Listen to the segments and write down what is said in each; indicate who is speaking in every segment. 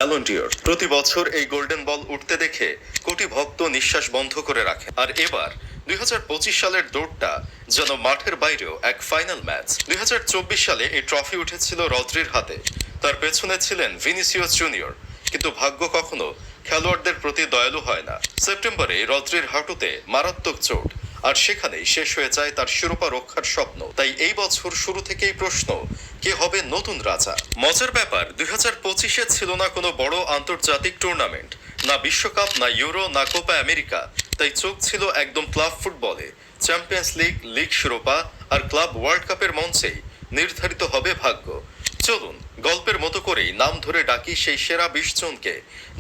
Speaker 1: Ballon d'Or প্রতি বছর এই গোল্ডেন বল উঠতে দেখে কোটি ভক্ত নিঃশ্বাস বন্ধ করে রাখে। আর এবার 2025 সালের দৌড়টা যেন মাঠের বাইরেও এক ফাইনাল ম্যাচ। 2024 সালে এই ট্রফি উঠেছিল রদ্রির হাতে, তার পেছনে ছিলেন ভিনিসিয়াস জুনিয়র। কিন্তু ভাগ্য কখনো খেলোয়াড়দের প্রতি দয়ালু হয় না। সেপ্টেম্বরে রদ্রির হাঁটুতে মারাত্মক চোট, আর সেখানেই শেষ হয়ে যায় তার শিরোপা রক্ষার স্বপ্ন। তাই এই বছর শুরু থেকেই প্রশ্ন, কে হবে নতুন রাজা। মজার ব্যাপার, 2025-এ ছিল না কোনো বড় আন্তর্জাতিক টুর্নামেন্ট, না বিশ্বকাপ, না ইউরো, না কোপা আমেরিকা। তাই চোখ ছিল একদম ক্লাব ফুটবলে। চ্যাম্পিয়ন্স লিগ, লিগ শিরোপা আর ক্লাব ওয়ার্ল্ড কাপের মঞ্চেই নির্ধারিত হবে ভাগ্য। চলুন গল্পের মতো করেই নাম ধরে ডাকি সেই সেরা 20 জনকে,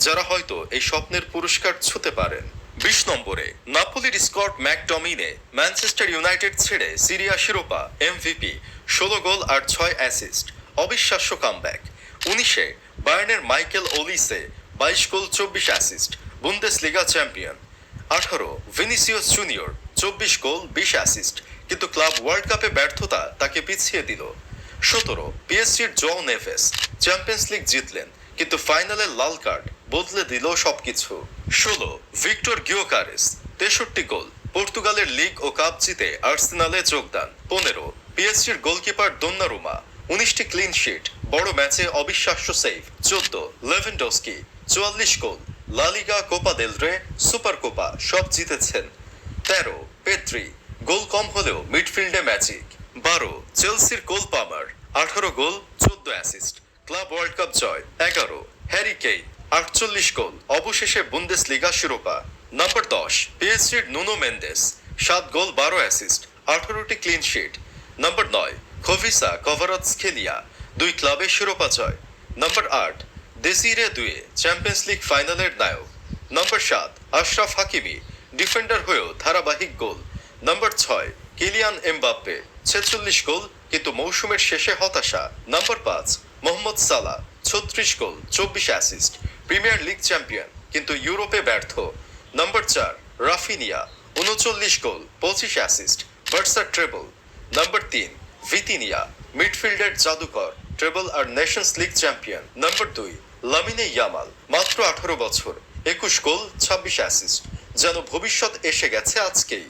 Speaker 1: যারা হয়তো এই স্বপ্নের পুরস্কার ছুঁতে পারেন। 20 নম্বরে নাপোলির স্কট ম্যাকটমিনে ম্যানচেস্টার ইউনাইটেড ছেড়ে সিরিয়া শিরোপা, এমভিপি, 16 গোল আর 6 অ্যাসিস্ট, অবিশ্বাস্য কামব্যাক। 19-এ বায়ার্নের মাইকেল ওলিসে 22 গোল 24 assist, Bundesliga champion. 18 Vinicius junior 24 গোল 20 অ্যাসিস্ট, কিন্তু ক্লাব ওয়ার্ল্ড কাপে ব্যর্থতা তাকে পিছিয়ে দিল। 17 পিএসজির জো নেভেস চ্যাম্পিয়ন্স লিগ জিতলেন, কিন্তু ফাইনালে লাল কার্ড বদলে দিল সবকিছু। 16 ভিক্টর গিওকারেস 63 গোল, পর্তুগালের লিগ ও কাপ জিতে আর্সেনালে যোগদান। 15 পিএসজির গোলকিপার দোন্নারুমা 19টি ক্লিন শিট, বড় ম্যাচে অবিশ্বাস্য সেভ। 14 লেভেনডস্কি 44 গোল, লা লিগা, কোপা দেল রে, সুপার কোপা সব জিতেছেন। 13 পেদ্রি গোল কম হলেও মিডফিল্ডে ম্যাজিক। 12 চেলসির কোল পামার 18 গোল 14 অ্যাসিস্ট, ক্লাব ওয়ার্ল্ড কাপ জয়। 11 হ্যারি কেইন 48 গোল, অবশেষে বুন্দেসলিগা শিরোপা। নাম্বার 10 পিএসজির নুনো মেন্দেস 7 গোল 12 অ্যাসিস্ট, 18টি ক্লিন শিট। নাম্বার 9 খোভিসা কভারাৎসখেলিয়া 2 ক্লাবে শিরোপা জয়। নাম্বার 8 দেসিরে দুয়ে চ্যাম্পিয়ন্স লিগ ফাইনালের নায়ক। নাম্বার 7 আশরাফ হাকিমি ডিফেন্ডার হয়েও ধারাবাহিক goal. Number 6 Kylian Mbappe 46 goal, কিন্তু মৌসুমের শেষে হতাশা। Number 5 Mohamed Salah 36 goal 24 assist, premier league champion কিন্তু ইউরোপে ব্যর্থ। Number 4 Raphinha 39 goal 25 assist, Barca treble. Number 3 Vitinha মিডফিল্ডের জাদুকর, ট্রেবল আর nations league champion. Number 2 Lamine Yamal মাত্র 18 বছর, 21 গোল 26 অ্যাসিস্ট, যেন ভবিষ্যৎ এসে গেছে আজকেই।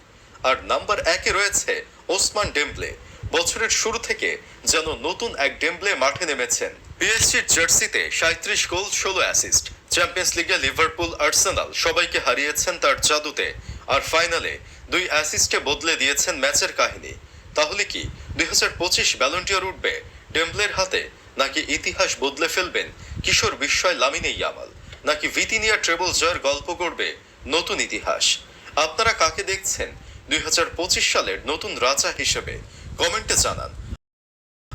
Speaker 1: আর নাম্বার 1-এ রয়েছে ওসমান ডেম্বলে, বছরের শুরু থেকে যেন নতুন এক ডেম্বলে মাঠে নেমেছেন। পিএসজির জার্সিতে 37 গোল 16 অ্যাসিস্ট, চ্যাম্পিয়ন্স লিগে লিভারপুল, আর্সেনাল সবাইকে হারিয়েছেন তার জাদুতে, আর ফাইনালে 2 অ্যাসিস্টে বদলে দিয়েছেন ম্যাচের কাহিনী। তাহলে কি 2025 ব্যালন ডিওর উঠবে ডেম্বলের হাতে, নাকি ইতিহাস বদলে ফেলবেন কিশোর বিস্ময় লামিনে ইয়ামাল, নাকি ভিতিনিয়া ট্রেবল জয়ের গল্প করবে নতুন ইতিহাস? আপনারা কাকে দেখছেন 2025 সালের নতুন রাজা হিসেবে? কমেন্টে জানান।